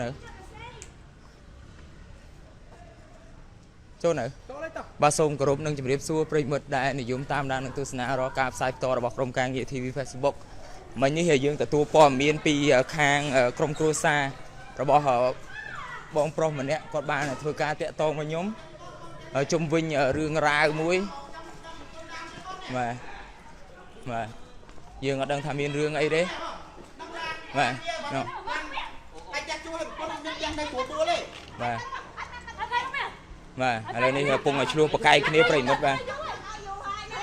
nữa chỗ nữa ba sông cột nâng chìm điệp xua prey mượt đại này dùng tam đan nâng tu sna ro cạp sai to bọc rong càng nghệ TV Facebook mình như hệ dương từ tua pom miền pi khang krom cruza rồi bỏ họ bong pro mình nè con ba này thôi ca tẹt to với nhóm ở trung vinh ở rương ra muối mà dương ở đang tham miên rương ấy đấy mà ở đây này pung ở chuông bậc cây kia phải mất ba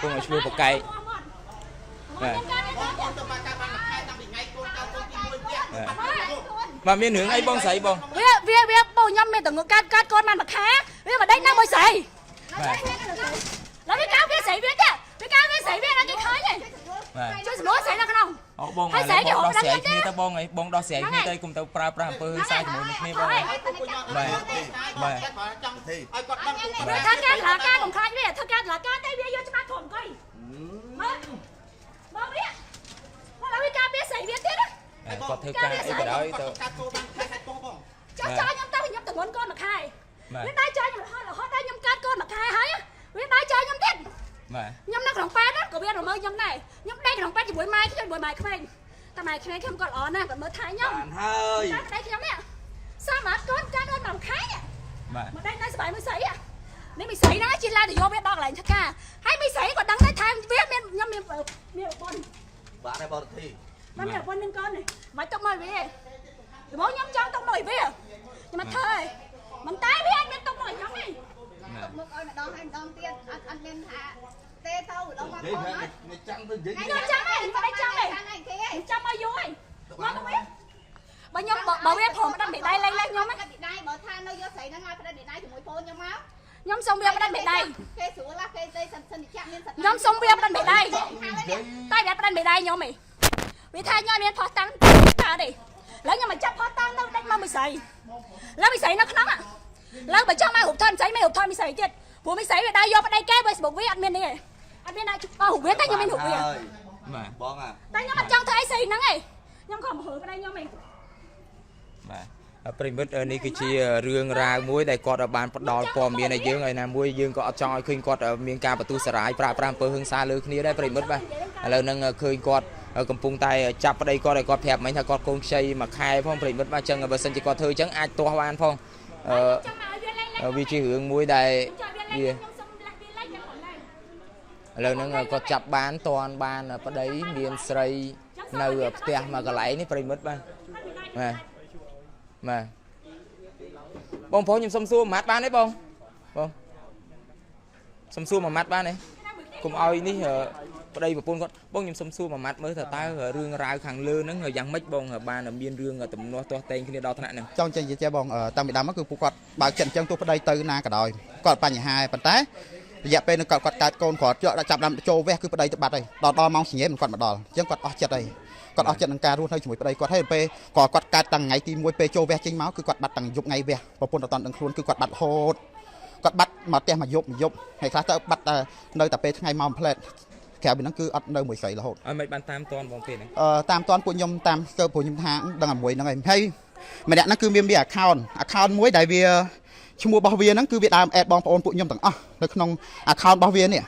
pung ở chuông bậc cây mà miên hướng ấy bong sấy bong việc bầu nhâm miên từng cắt con man bạc khá việc mà đánh năm mươi sấy là biết cáo biết sấy biết chứ biết cáo biết sấy biết là cái khói này chưa lúa sấy là cái nào bong hay sấy đo sấy như tao bong ấy bong đo sấy như tao cùng tao pra hơi sai của mình kia bong mà thằng cá là cá còn khai biết thằng cá là cá tay biết vô cho ba thùng coi bong biết nó là biết cá biết sấy biết tiết á có thưa ca ấy cái đó cho nhâm tao thì nhâm từng con mà khai biết tay cho nhâm là họ tay nhâm cát con mà khai hái biết tay cho nhâm tiết nhâm nó còn pet á, có biết rồi mới nhâm này nhâm đây còn pet thì buổi mai chứ buổi mai không anh tao mai không còn ó nè còn mới thái nhâm hơi đây nhâm nè sao mà con mà khai nè mà đây nó sẽ mới sấy à nếu mình sấy nó chỉ là để vô biết đo lại chắc ca hay mình sấy còn đăng đấy thay biết miên nhâm miên con bạn này bao thi mà miên con nên con này mày tao mời về bố nhâm cho tao mời về nhưng mà thôi mình tái biết anh biết tao mời nhâm này một ơi mà đón tiền anh nên thả tê tao đâu mà con này trắng tôi dính này trắng này đây trắng này trắng bao nhiêu này ngon không biết bao nhiêu bảo biết phồng đang bị đây lên nhóm ấy bị đây bỏ than đâu vô sấy nó ngay phải bị đây thì mũi phôn nhóm máu nhóm sông bia đang bị đây kê sủa là kê tê sần chạm lên sần nhóm sông bia đang bị đây tay đẹp đang bị đây nhóm mày vì thay nhóm miền phật tăng ta đi lấy nhưng mà chấp phật tăng đâu đánh mà mày sấy lấy mày sấy nó nóng à lấy mà cho mai hụt thân sấy mày hụt thân mày sấy chết vừa mày sấy về đây vô bên đây cái Facebook với admin đi admin này hụt biết tay nhóm mình hụt gì mà bong à tay nhóm mà trong thấy xì nắng này nhóm còn hụt bên đây nhóm mình prey mượt này cái chi rương ra muối đây cọt ở bàn bắt đòn pom miền này dương này nè muối dương có cho khinh cọt ở miền caประตูสลายpra pram hương xa lư kia đây prey mượt ba lần nâng khơi cọt ở cầm pung tay chắp ở đây cọt này cọt hẹp mấy thằng cọt con xây mà khai phong prey mượt ba chân ở bờ sân chỉ cọt thơi trắng ai to hoan phong vị trí hướng muối đây lần nâng cọt chắp bán toàn ban ở đấy miền sray nơi ở tè mà cái lấy ní prey mượt ba mà bông phố nhầm xông xua mát ban đấy bông xông xua mà mát ban này cùng oi ní ở đây mà pôn con bông nhầm xông xua mà mát mới thở tay ở rương rau khang lơ nó người dăng mấy bông ở ban ở biên rương ở tầm nó to tên khi đo thằng này trong chân chơi bông ở tam bị đá mất cứ quạt bảo trận chân tôi đây từ na cả đòi còn ba nhà hai bàn té dẹp bên nó quạt cát con quạt chợ đã chạm làm trâu ve cứ đây tự bạt đây đo mong chỉ nhé mình quạt mà đò chứ quạt chặt đây còn ở trận ca luôn thôi chúng mình đây quạt hay p còn quạt cát tầng ngày tìm môi p trâu ve chính máu cứ quạt bạt tầng dục ngày ve và pôn toàn tầng luôn cứ quạt bạt hột quạt bạt mà tem mà dục hay khác tới bạt nơi tập p ngày mong plate kẹo bên nó cứ ở nơi 10 sợi là hột mấy bàn tam toàn bóng tiền này tam toàn của nhom tam cơ của nhom tháng đang làm muối nó ngày hay mà đạn nó cứ miếng account muối đại vì chung mua bao viên nó cứ việt nam ad bong ôn của nhom tầng nó không account bao viên nè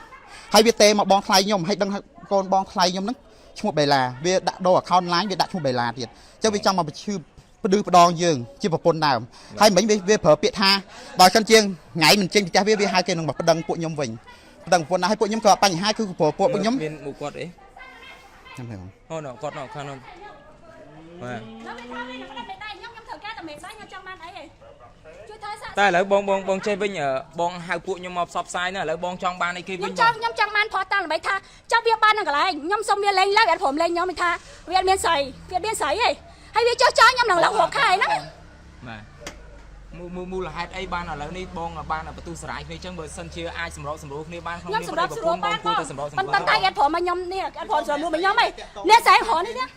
hay việt tê mà bong thay nhom hay đăng con bong thay nhom nó chung một bài là việt đã đồ account lái việt đã chung bài là thiệt cho bên trong mà chưa đưa đòn dương chưa vào pôn nào hay mấy việt phở biệt ha đòi căn chiêng ngày mình chiêng cha việt hai cây nó mà đăng của nhom vịnh đằng pôn hai bộ nhóm cọ bánh hai cứ bộ nhóm bên một quạt đấy không phải không nó quạt nó khăn không ta lấy bong chơi với nhờ bong hai bộ nhóm mọc sọp sai nữa lấy bong trong ban này kia với nhóm trong ban phó tăng là mấy tha trong việc ban là cái này nhóm xong viên lên lá việt phồng lên nhóm mình tha việt biên sấy ấy hay việt cho nhóm nào là hộp khai lắm mua là hai ấy ban là ní bong là ban làประตูสลายนี่จังเบอร์ซันเชียai sầm rộ kia ban không nhóm sầm rộ ban con tay việt phồng mà nhóm nè việt phồng sầm rộ mà nhóm này nè sấy họ này nhá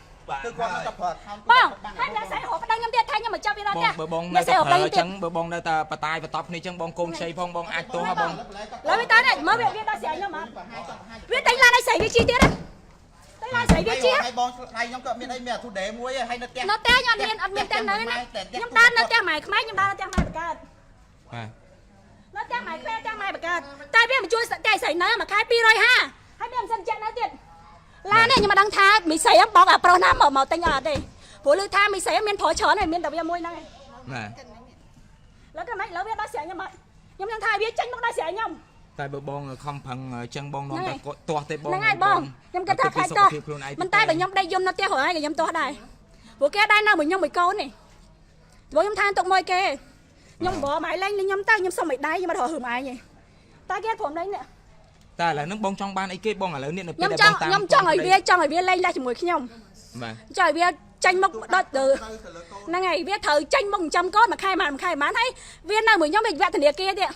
bong hai nè sấy họ đang nhóm việt thay nhưng mà cho việt nam nhá bong này tập hợp chẳng bong đây ta bà tai và tóc này chẳng bong côn xây bong ai to ha bong lấy cái tay này mới việt đã sấy nhau mà việt đánh là này sấy cái chi tiết đấy ញស្រីវាជា ហើយបងដៃខ្ញុំក៏មានអីមានអាធូដេមួយហើយនៅផ្ទះ នៅតែខ្ញុំអត់មានតែនៅណាខ្ញុំដើរនៅផ្ទះម៉ែខ្មែរខ្ញុំដើរនៅផ្ទះម៉ែបកើត បាទ នៅផ្ទះម៉ែខ្មែរផ្ទះម៉ែបកើតតែវាមកជួយតែស្រីនៅមួយខែ250ហើយមានមិនសិនចាក់នៅទៀតឡាននេះខ្ញុំមិនដឹងថាមីស្រីបងអាប្រុសណាមកទិញអត់ទេព្រោះឮថាមីស្រីមានប្រុសច្រើនហើយមានតែវាមួយហ្នឹងឯង បាទ ឥឡូវក៏មិនឥឡូវវាដល់ស្រែខ្ញុំអត់ខ្ញុំនឹងថាវាចេញមកដល់ស្រែខ្ញុំ តែបើបងខំប្រឹងចឹងបងនាំតែទាស់ទេបង ហ្នឹងហើយបងខ្ញុំគិតថាខែទាស់មិនតែបើខ្ញុំដេកយំនៅផ្ទះហើយក៏ខ្ញុំទាស់ដែរព្រោះគេដែរនៅមួយខ្ញុំមួយកូននេះព្រោះខ្ញុំថាទុកមួយគេខ្ញុំបរម៉ៃលេងខ្ញុំទៅខ្ញុំសុំឲ្យដៃខ្ញុំអត់រហឺម៉ៃទេតែគេព្រមលេងនេះ តែឥឡូវហ្នឹងបងចង់បានអីគេបងឥឡូវនេះនៅពេល ខ្ញុំ ដែល ច ប ង់ ងតាម ខ្ញុំចង់ឲ្យវាលេងដែរជាមួយខ្ញុំ បាទ ចង់ឲ្យវាចាញ់មុខដល់ហ្នឹងហើយវាត្រូវចាញ់មុខចិញ្ចឹមកូនមួយខែបានហើយវានៅមួយខ្ញុំវាវគ្គធនាគារទៀត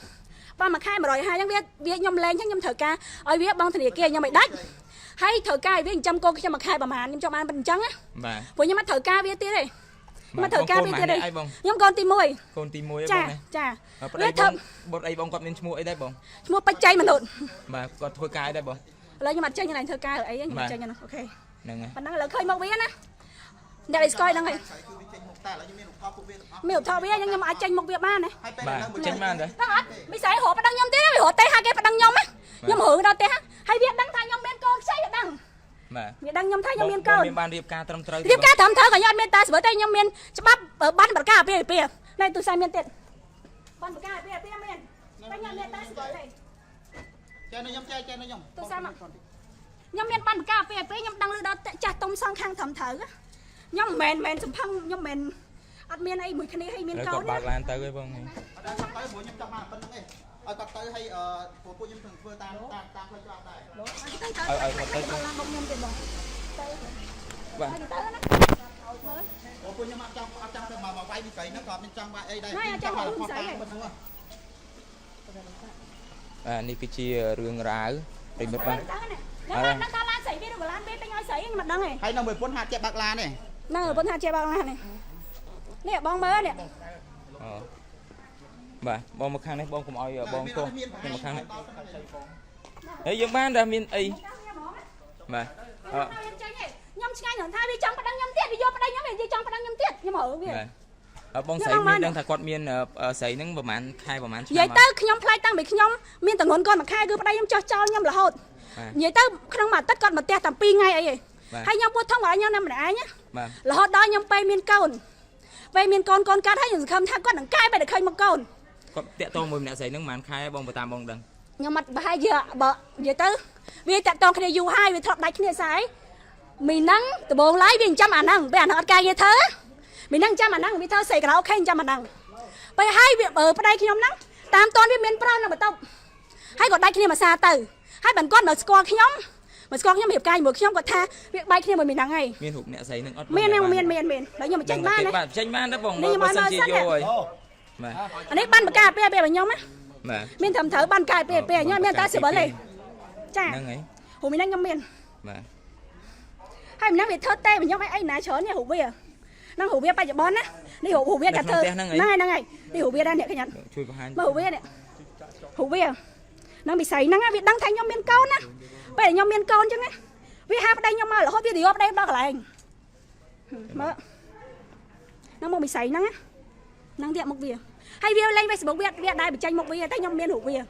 បើមួយខែ150អញ្ចឹងវាខ្ញុំលេងអញ្ចឹងខ្ញុំត្រូវការឲ្យវាបងធនាគារខ្ញុំឲ្យដាច់ហើយត្រូវការឲ្យវាចិញ្ចឹមកូនខ្ញុំមួយខែប្រហែលខ្ញុំចង់បានប៉ុណ្្នឹងអញ្ចឹងណា បាទ ព្រោះខ្ញុំមិនត្រូវការវាទៀតទេខ្ញុំត្រូវការវាទៀតទេ បង ខ្ញុំកូនទី1 កូនទី1ឯងបង ចា ប្តីបងបុតអីបងគាត់មានឈ្មោះអីដែរបង ឈ្មោះបច្ច័យមនុស្ស បាទគាត់ធ្វើការអីដែរបង ឥឡូវខ្ញុំអត់ចេញណាធ្វើការអីខ្ញុំចេញណាអូខេ ហ្នឹងហើយ ប៉ុណ្ណឹងឥឡូវឃើញមកវាណាអ្នកឯស្គាល់ហ្នឹងហើយ តែឥឡូវខ្ញុំមានឧបករណ៍ពួកវាទាំងអស់ មានឧទាហរណ៍វាខ្ញុំអាចចេញមកវាបានណា ហើយពេល បាទ នៅមួយ ចេញបានដែរ ដឹងអត់មិនស្អីរកប៉ណ្ណឹងខ្ញុំទៀតវារកទេហើយគេប៉ណ្ណឹងខ្ញុំណាខ្ញុំរឿងដល់ទេហើយវាដឹងថាខ្ញុំមានកូនខ្ចីវាដឹង បាទ វាដឹងខ្ញុំថាខ្ញុំមានកូន មានបានរៀបការត្រឹមត្រូវ រៀបការត្រឹមត្រូវក៏ខ្ញុំអត់មានតាស្បើតែខ្ញុំមានច្បាប់បានប្រកាសពីណែទូសាយមានទៀតបានប្រកាសពីមានតែខ្ញុំមានតាស្បើទេ ចេះនៅខ្ញុំចេះនៅខ្ញុំ ទូសាយមកខ្ញុំមានបានប្រកាសពីខ្ញុំដឹងឮដល់ចាស់ទុំសងខាងត្រឹមត្រូវខ្ញុំមិនមែនសំផឹងខ្ញុំមិនអត់មានអីមួយគ្នាហើយមានកូន គាត់បើកឡានទៅឯងបង អត់ដល់ទៅព្រោះខ្ញុំចង់បានប៉ុណ្្នឹងឯងឲ្យគាត់ទៅឲ្យពួកខ្ញុំទាំងធ្វើតាមផ្លូវច្បាប់ដែរ ឲ្យគាត់ទៅ ឡើងមកខ្ញុំទៀតបងទៅ បាទ ទៅណា ពួកខ្ញុំអត់ចង់ទៅមកវាយពីស្រីហ្នឹងក៏មានចង់វាយអីដែរ ហើយអត់ចង់ឲ្យស្រី ប៉ុណ្្នឹង នេះគឺជារឿងរ៉ាវប្រិមិត្តបាទ ខ្ញុំដឹងថាឡានស្រីវាឬឡានវាទិញឲ្យស្រីខ្ញុំមិនដឹងទេ ហើយនៅមួយពុនហាក់ជាបាក់ឡានទេ ហ្នឹងប្រពន្ធថាជាបងឡាននេះបងមើលនេះ អូបាទបងមកខាងនេះបងកុំឲ្យបងទោះខ្ញុំមកខាងនេះហើយយើងបានតែមានអីបាទ ខ្ញុំឆ្ងាញ់ហ្នឹងថាវាចង់ប្តឹងខ្ញុំទៀតវាយកប្តឹងខ្ញុំវាចង់ប្តឹងខ្ញុំទៀតខ្ញុំហៅវា បងស្រីមានដឹងថាគាត់មានស្រីហ្នឹងប្រហែលខែប្រហែលឆ្នាំ និយាយទៅខ្ញុំផ្លាច់តាំងពីខ្ញុំមានតំណនគាត់មួយខែគឺប្តីខ្ញុំចោះចោលខ្ញុំរហូតនិយាយទៅក្នុងមួយអាទិត្យគាត់មកផ្ទះតាំង2ថ្ងៃអីហើយខ្ញុំពុតធំគាត់ខ្ញុំនៅម្នាក់ឯងរហូតដល់ខ្ញុំពេលមានកូនកាត់ហើយខ្ញុំសង្ឃឹមថាគាត់នឹងកែបែរតែឃើញមកកូន គាត់តាក់ទងមួយម្នាក់ស្រីហ្នឹងប្រហែលខែបងតាមបងដឹង ខ្ញុំអត់ប្រហែលយើបើនិយាយទៅវាតាក់ទងគ្នាយូរហើយវាធ្លាប់ដាច់គ្នាស្អីមីហ្នឹងដបងឡាយវាចាំអាហ្នឹងពេលអាហ្នឹងអត់ការងារធ្វើមីហ្នឹងចាំអាហ្នឹងវាធ្វើសេក្រៅអូខេចាំអាហ្នឹងពេលហើយវាប្តីខ្ញុំហ្នឹងតាមតនវាមានប្រុសនៅបន្ទប់ហើយគាត់ដាច់គ្នាមួយសារទៅហើយបានគាត់មកស្គាល់ខ្ញុំរៀបការជាមួយខ្ញុំគាត់ថាវាបែកគ្នាមួយមីហ្នឹងហើយ មានរូបអ្នកស្រីហ្នឹងអត់ មានដល់ខ្ញុំមកចេញបាន បាទចេញបានដែរបងបើសិនជាយកហើយបាទ អានេះបានបកាពេលខ្ញុំណា បាទ មានត្រឹមត្រូវបានកាយពេលខ្ញុំមានតែសិបលទេចា ហ្នឹងហើយ ហូមីហ្នឹងខ្ញុំមាន បាទ ហើយម្នាក់វាធ្វើតែខ្ញុំអីណាច្រើននេះរូបវាហ្នឹងរូបវាបច្ចុប្បន្នណានេះរូបវាកាត់ធ្វើហ្នឹងហើយនេះរូបវាដែរអ្នកឃើញអត់ ជួយបង្ហាញ មើលរូបវានេះរូបវាហ្នឹងវិស័យហ្នឹងវាដឹងថាខ្ញុំមានកូនណាពេលខ្ញុំមានកូនអញ្ចឹងណាវាហាប្តីខ្ញុំមករហូតវាទៅយកប្តីដល់កន្លែងមើលហ្នឹងមកវិស័យហ្នឹងហ្នឹងទៀតមុខវាហើយវាលេង Facebook វាដែរបញ្ចេញមុខវាតែខ្ញុំមានរូបវា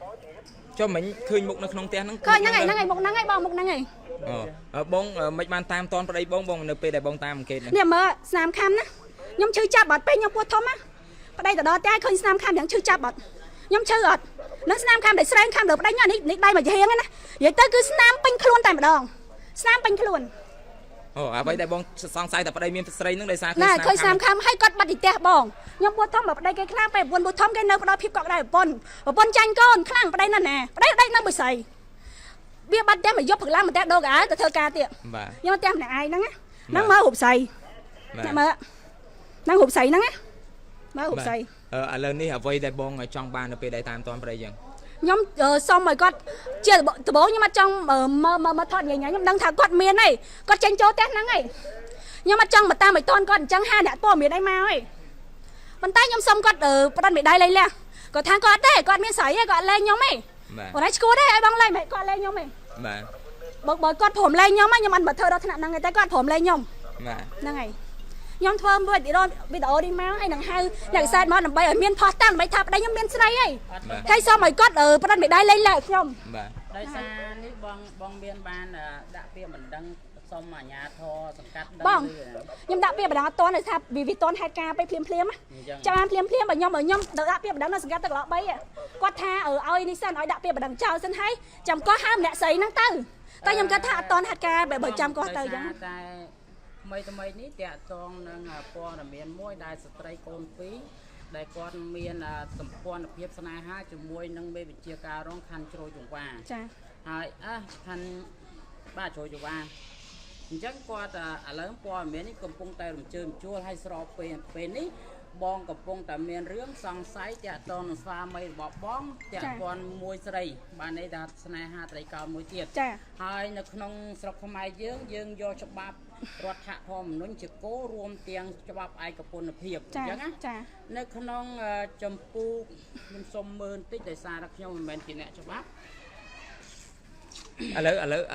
ចុះមិញឃើញមុខនៅក្នុងផ្ទះហ្នឹង ឃើញហ្នឹងហើយមុខហ្នឹងហើយបងមុខហ្នឹងហើយ បងមិនបានតាមតនប្តីបងនៅពេលដែលបងតាមអង្កេតហ្នឹង នេះមើលស្នាមខាំណាខ្ញុំឈឺចាប់បាត់ពេលខ្ញុំពោះធំណាប្តីទៅដល់តែឃើញស្នាមខាំយ៉ាងឈឺចាប់បាត់ខ្ញុំឈឺអត់នឹងស្នាមខាំដែលស្រែងខាំលើប្តីនេះដៃមកជាហៀងណានិយាយទៅគឺស្នាមពេញខ្លួនតែម្ដងស្នាមពេញខ្លួន អ្វីដែលបងសង្ស័យតែប្តីមានស្រីហ្នឹងដោយសារ ណាឃើញស្នាមខាំហើយគាត់បាត់ទីផ្ទះបងខ្ញុំពោះធំបើប្តីគេខ្លាំងពេលប្រពន្ធពោះធំគេនៅផ្ដល់ភាពកក់ក្ដៅប្រពន្ធចាញ់កូនខ្លាំងប្តីណាស់ណាប្តីដេកនៅមួយស្រីវាបាត់តែមកយកព្រលឹងមកតែដូរកៅទៅធ្វើការទៀត បាទ ខ្ញុំតែម្នាក់ឯងហ្នឹងមើលរូបស្រីតែមើលហ្នឹងរូបស្រីហ្នឹងមើលរូបស្រី ឥឡូវនេះអ្វីដែលបងចង់បាននៅពេលដែលតាមតនប្តីចឹង ខ្ញុំសុំឲ្យគាត់ជាដំបូងខ្ញុំអត់ចង់មកថតញ៉ៃខ្ញុំដឹងថាគាត់មានហើយគាត់ចេញចូលផ្ទះហ្នឹងហើយខ្ញុំអត់ចង់មកតាមឲ្យតនគាត់អញ្ចឹងហាអ្នកតមានអីមកហើយប៉ុន្តែខ្ញុំសុំគាត់ផ្ដាន់មេដៃលេងលះគាត់ថាគាត់អត់ទេគាត់មានស្រីហើយគាត់លេងខ្ញុំហី បាទ គាត់ឲ្យឈួតទេឲ្យបងលេងមិនគាត់លេងខ្ញុំហី បាទ បើគាត់ព្រមលែងខ្ញុំខ្ញុំអត់បើធ្វើដល់ថ្នាក់ហ្នឹងទេគាត់ព្រមលែងខ្ញុំហ្នឹងហើយខ្ញុំធ្វើមួយវីដេអូនេះមកហើយនឹងហៅអ្នកខ្សែមកដើម្បីឲ្យមានផុសតាំងដើម្បីថាប្តីខ្ញុំមានស្រីហើយគេសុំឲ្យគាត់ផ្ដិតមេដាយលេងឡើងខ្ញុំបាទដោយសារនេះបងមានបានដាក់ពាក្យបណ្ដឹងសុំអាជ្ញាធរសង្កាត់ដឹងបងខ្ញុំដាក់ពាក្យបណ្ដឹងអត់ទាន់ថាវាទាន់ហេតុការទៅភ្លាមចាំភ្លាមបើខ្ញុំដាក់ពាក្យបណ្ដឹងនៅសង្កាត់ទឹកឡោ3គាត់ថាឲ្យនេះសិនឲ្យដាក់ពាក្យបណ្ដឹងចោលសិនហើយចាំគាត់ហៅម្នាក់ស្រីហ្នឹងទៅតែខ្ញុំគាត់ថាអត់ទាន់ហេតុការបើចាំគាត់ទៅអញ្ចឹងតែថ្មីនេះតាក់ទងនឹងព័ត៌មានមួយដែលស្ត្រីកូន2ដែលគាត់មានសម្ព័ន្ធភាពស្នេហាជាមួយនឹងមេវិជាការរងខណ្ឌជ្រោយចង្វាចាហើយខណ្ឌបាទជ្រោយចង្វាអញ្ចឹងគាត់ឥឡូវព័ត៌មាននេះកំពុងតែរំជើបជួលឲ្យស្របពេលនេះបងកំពុងតែមានរឿងសង្ស័យតាក់ទងនឹងស្វាមីរបស់បងតាក់ព័ន្ធមួយស្រីបានន័យថាស្នេហាត្រីកោណមួយទៀតហើយនៅក្នុងស្រុកខ្មែរយើងយកច្បាប់រដ្ឋធម្មនុញ្ញជាគោលរួមទាំងច្បាប់ឯកពន្ធភាពអញ្ចឹងណានៅក្នុងចម្ពោះខ្ញុំសុំមើលបន្តិចដោយសារតែខ្ញុំមិនមែនជាអ្នកច្បាប់ឥ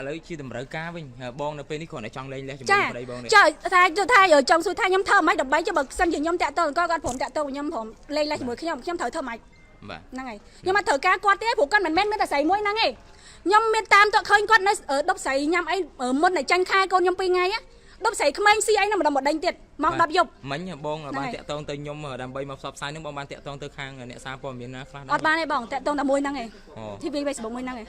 ឡូវជាតម្រូវការវិញបងនៅពេលនេះគ្រាន់តែចង់លេងលះជាមួយប្តីបងនេះចាថាចង់សួរថាខ្ញុំធ្វើមិនដើម្បីបើសិនជាខ្ញុំតាក់ទងគាត់ព្រមតាក់ទងខ្ញុំព្រមលេងលះជាមួយខ្ញុំត្រូវធ្វើមិនហ្នឹងហើយខ្ញុំអត់ត្រូវការគាត់ទេព្រោះគាត់មិនមែនមានតែស្រីមួយហ្នឹងទេខ្ញុំមានតាមតឃើញគាត់នៅដប់ស្រីញ៉ាំអីមុនតែចាញ់ខែកូនខ្ញុំ2ថ្ងៃដប់ស្រីក្មេងស៊ីអីនៅម្ដងដេញទៀតម៉ោង10យប់មិញបងបានតាក់ទងទៅខ្ញុំដើម្បីមកផ្សព្វផ្សាយនឹងបងបានតាក់ទងទៅខាងអ្នកសារព័ត៌មានណាខ្លះអត់បានទេបងតាក់ទងតែមួយហ្នឹងឯង TV Facebook មួយហ្នឹងឯង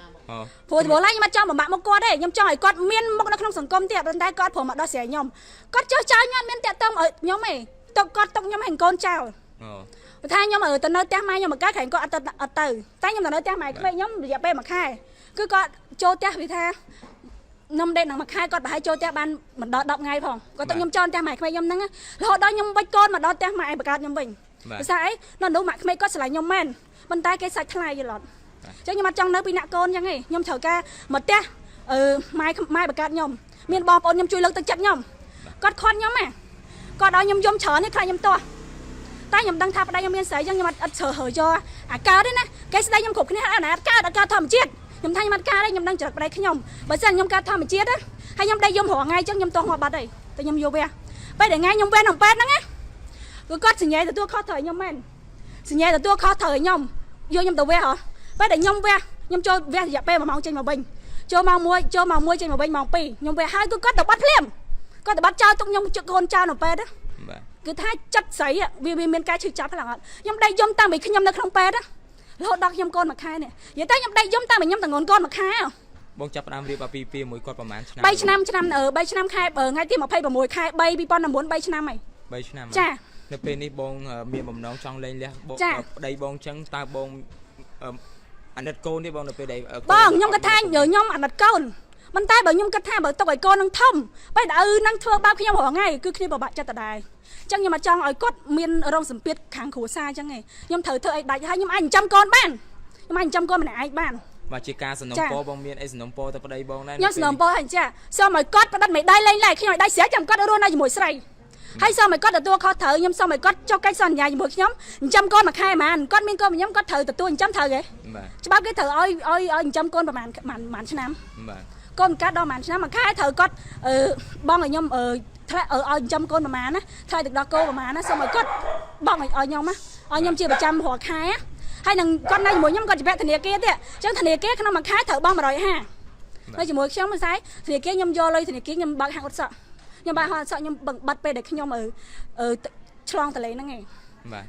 ព្រោះដំបូងឡើយខ្ញុំអត់ចង់បំបាក់មុខគាត់ទេខ្ញុំចង់ឲ្យគាត់មានមុខនៅក្នុងសង្គមទៀតប៉ុន្តែគាត់ព្រមមកដោះស្រាយខ្ញុំគាត់ចោះចោលខ្ញុំមានតាក់ទងឲ្យខ្ញុំទេទុកគាត់ទុកខ្ញុំឲ្យកូនចោលបើថាខ្ញុំទៅនៅផ្ទះម៉ែខ្ញុំមកកើតខែគាត់អត់ទៅតែខ្ញុំទៅនៅផ្ទះម៉ែក្មេងខ្ញុំរយៈពេល1ខែគឺគាត់ចូលផ្ទះវាថាខ្ញុំដេកនឹងមួយខែគាត់ប្រហែលចូលផ្ទះបានមិនដល់10ថ្ងៃផងគាត់ទៅខ្ញុំចោលផ្ទះម៉ែក្មេងខ្ញុំហ្នឹងរហូតដល់ខ្ញុំវិចកូនមកដល់ផ្ទះម៉ែបង្កើតខ្ញុំវិញភាសាអីនៅនោះម៉ាក់ក្មេងគាត់ឆ្លាញ់ខ្ញុំមែនប៉ុន្តែគេសាច់ថ្លៃយល់អត់អញ្ចឹងខ្ញុំអត់ចង់នៅពីអ្នកកូនអញ្ចឹងទេខ្ញុំត្រូវការមកផ្ទះម៉ែបង្កើតខ្ញុំមានបងប្អូនខ្ញុំជួយលើកទឹកចិត្តខ្ញុំគាត់ខាត់ខ្ញុំណាគាត់ឲ្យខ្ញុំយំច្រើននេះខ្លាចខ្ញុំទាស់តែខ្ញុំដឹងថាប្តីខ្ញុំមានស្រីអញ្ចឹងខ្ញុំអត់ជ្រើសយកអាកើតទេណាគេស្ដីខ្ញុំគ្រប់គ្នាអត់ណាកើតធម្មជាតិខ្ញុំថាខ្ញុំអត់កើតទេខ្ញុំដឹងចរិតប្តីខ្ញុំបើសិនខ្ញុំកើតធម្មជាតិណាហើយខ្ញុំដេកយំរាល់ថ្ងៃអញ្ចឹងខ្ញុំទាស់ងាប់បាត់ហើយតែខ្ញុំយកវាពេលដែលថ្ងៃខ្ញុំវេនក្នុងពេទ្យហ្នឹងណាគឺគាត់សញ្ញាទទួលខុសត្រូវខ្ញុំមែនសញ្ញាទទួលខុសត្រូវខ្ញុំយកខ្ញុំទៅវះហ៎ពេលដែលខ្ញុំវះខ្ញុំចូលវះរយៈពេល1ម៉ោងចេញមកវិញចូលម៉ោង1ចេញមកវិញម៉ោង2ខ្ញុំវះហើយគឺគាត់ទៅបាត់ភ្លាមគាត់ទៅបាត់ចោលទុកខ្ញុំជឹកកូនចោលនៅពេទ្យណាគឺថាចិត្តស្រីវាមានការឈឺចាប់ខ្លាំងអត់ខ្ញុំដេកយំតាំងពីខ្ញុំនៅក្នុងពេទ្យណារហូតដល់ខ្ញុំកូន1ខែនេះនិយាយតែខ្ញុំដេកយំតាំងពីខ្ញុំតងកូន1ខែបងចាប់ផ្ដើមរៀបអាពីពីមួយគាត់ប្រហែលឆ្នាំ3ឆ្នាំខែថ្ងៃទី26ខែ3 2019 3ឆ្នាំហើយ3ឆ្នាំចានៅពេលនេះបងមានបំណងចង់លេងលះបងប្តីបងចឹងតើបងអាណិតកូនទេបងនៅពេលដែលបងខ្ញុំគាត់ថាខ្ញុំអាណិតកូនប៉ុន្តែបើខ្ញុំគិតថាបើទុកឲ្យកូននឹងធំពេលឪនឹងធ្វើបាបខ្ញុំរាល់ថ្ងៃគឺគ្នាពិបាកចិត្តដដែលអញ្ចឹងខ្ញុំអត់ចង់ឲ្យគាត់មានរងសម្ពាធខាងគ្រួសារអញ្ចឹងឯងខ្ញុំត្រូវធ្វើអីដាច់ហើយខ្ញុំអាចចិញ្ចឹមកូនបានខ្ញុំអាចចិញ្ចឹមកូនម្នាក់ឯងបានមកជាការសំណុំពរបងមានអីសំណុំពរទៅប្តីបងដែរខ្ញុំសំណុំពរហើយចាសូមឲ្យគាត់ផ្ដិតមេដាយលេងឡើងខ្ញុំឲ្យដៃស្រាច់ចាំគាត់រស់នៅជាមួយស្រីហើយសូមឲ្យគាត់ទទួលខុសត្រូវខ្ញុំសូមឲ្យគាត់ចុះកិច្ចសន្យាជាមួយខ្ញុំចិញ្ចឹមកូន1ខែហ្មងគាត់មានកូនខ្ញុំគាត់ត្រូវទទួលចិញ្ចឹមត្រូវទេច្បាប់គេត្រូវឲ្យចិញ្ចឹមកូនប្រហែលឆ្នាំបាទកូនកាត់ដល់ប្រហែលឆ្នាំ1ខែត្រូវគាត់បងឲ្យខ្ញុំថ្លៃឲ្យចិញ្ចឹមកូនប្រហែលណាថ្លៃទឹកដោះគោប្រហែលណាសូមឲ្យគាត់បងឲ្យខ្ញុំណាឲ្យខ្ញុំជាប្រចាំរាល់ខែហើយនឹងគាត់នៅជាមួយខ្ញុំគាត់ជាពាក់ធនាគារទៀតអញ្ចឹងធនាគារក្នុង1ខែត្រូវបង150នៅជាមួយខ្ញុំមិនស្អីធនាគារខ្ញុំយកលុយធនាគារខ្ញុំបើកហាងអត់សក់ខ្ញុំបើកហាងអត់សក់ខ្ញុំបិទពេលដែលខ្ញុំឆ្លងតលេហ្នឹងឯង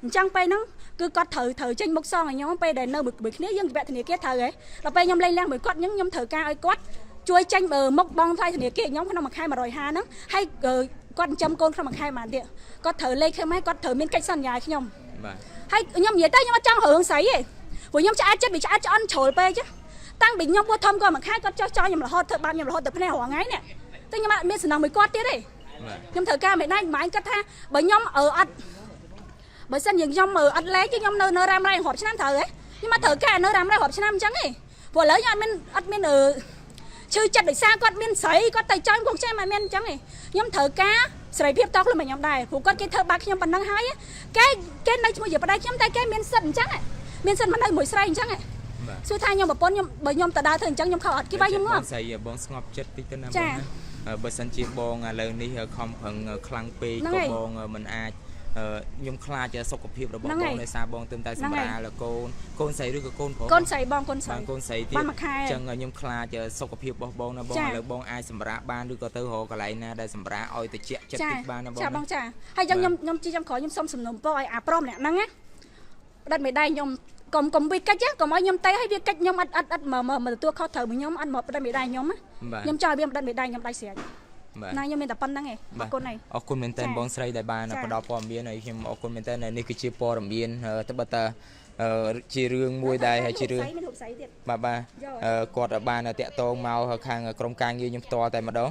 អញ្ចឹងពេលហ្នឹងគឺគាត់ត្រូវចេញមុខសងឲ្យខ្ញុំពេលដែលនៅមួយគ្នាយើងជាពាក់ធនាគារត្រូវហ៎ដល់ពេលខ្ញុំលេងលះមួយគាត់ខ្ញុំត្រូវការឲ្យគាត់ជួយចេញមុខបងថ្លៃធនាគារខ្ញុំក្នុង1ខែ150ហ្នឹងហើយគាត់ចិញ្ចឹមកូនក្នុង1ខែប៉ុន្មានទៀតគាត់ត្រូវលេខខ្ញុំហើយគាត់ត្រូវមានកិច្ចសន្យាឲ្យខ្ញុំបាទហើយខ្ញុំនិយាយទៅខ្ញុំអត់ចង់រឿងស្រីទេព្រោះខ្ញុំឆ្អែតចិត្តវាឆ្អែតឆ្អន់ជ្រុលពេកតាំងពីខ្ញុំពោះធំគាត់1ខែគាត់ចោះចោលខ្ញុំរហូតធ្វើបាបខ្ញុំរហូតទៅភ្នែរាល់ថ្ងៃនេះតែខ្ញុំអត់មានសំណងមួយគាត់ទៀតទេខ្ញុំត្រូវការមិនដែរម៉ែគាត់ថាបើខ្ញុំអត់បើសិនយើងខ្ញុំអត់លេខខ្ញុំនៅរ៉ាំរ៉ៃរាប់ឆ្នាំត្រូវហ៎ខ្ញុំមកត្រូវការនៅរ៉ាំរ៉ៃរាប់ឆ្នាំអញ្ចឹងទេព្រោះឥឡូវខ្ញុំអត់មានឈឺចិត្តដោយសារគាត់មានស្រីគាត់ទៅចាញ់ពួកខ្ញុំមិនមានអញ្ចឹងទេខ្ញុំត្រូវការសេរីភាពតខ្លួនមកខ្ញុំដែរព្រោះគាត់គេធ្វើបាបខ្ញុំប៉ុណ្ណឹងហើយគេនៅជាមួយជាប្តីខ្ញុំតែគេមានសិទ្ធអញ្ចឹងមានសិទ្ធមកនៅមួយស្រីអញ្ចឹង សួរថាខ្ញុំប្រពន្ធខ្ញុំបើខ្ញុំតើដើរធ្វើអញ្ចឹងខ្ញុំខកអត់គេបាយខ្ញុំងាប់ ស្រីបងស្ងប់ចិត្តតិចទៅណាបងណាបើសិនជាបងឥឡូវនេះខំប្រឹងខ្លាំងពេកក៏បងមិនអាចខ្ញុំខ្លាចសុខភាពរបស់បងដោយសារបងទៅតែសម្រាលកូនស្រីឬក៏កូនប្រុស កូនស្រីបងកូនស្រី កូនស្រីទៀតអញ្ចឹងខ្ញុំខ្លាចសុខភាពរបស់បងណាបងឥឡូវបងអាចសម្រាកបានឬក៏ទៅរកកន្លែងណាដែលសម្រាកឲ្យតិចចិត្តតិចបានណាបងចាបងចាហើយអញ្ចឹងខ្ញុំជាចាំក្រោយខ្ញុំសុំសំណូមពរឲ្យអាព្រមអ្នកហ្នឹងណាផ្ដាច់មេដៃខ្ញុំកុំវាកិច្ចកុំឲ្យខ្ញុំទៅឲ្យវាកិច្ចខ្ញុំអត់មកទទួលខុសត្រូវខ្ញុំអត់មកផ្ដាច់មេដៃខ្ញុំខ្ញុំចង់ឲ្យវាផ្ដាច់មេដៃខ្ញុំដៃស្រាច់ណាខ្ញុំមានតែប៉ុណ្្នឹងឯងអរគុណឯងអរគុណមែនតើបងស្រីដែលបានផ្ដល់ព័ត៌មានឲ្យខ្ញុំអរគុណមែនតើនេះគឺជាព័ត៌មានត្បិតតែជារឿងមួយដែរហើយជារឿងបាទគាត់បានតាក់ទងមកខាងក្រុមការងារខ្ញុំផ្ទាល់តែម្ដង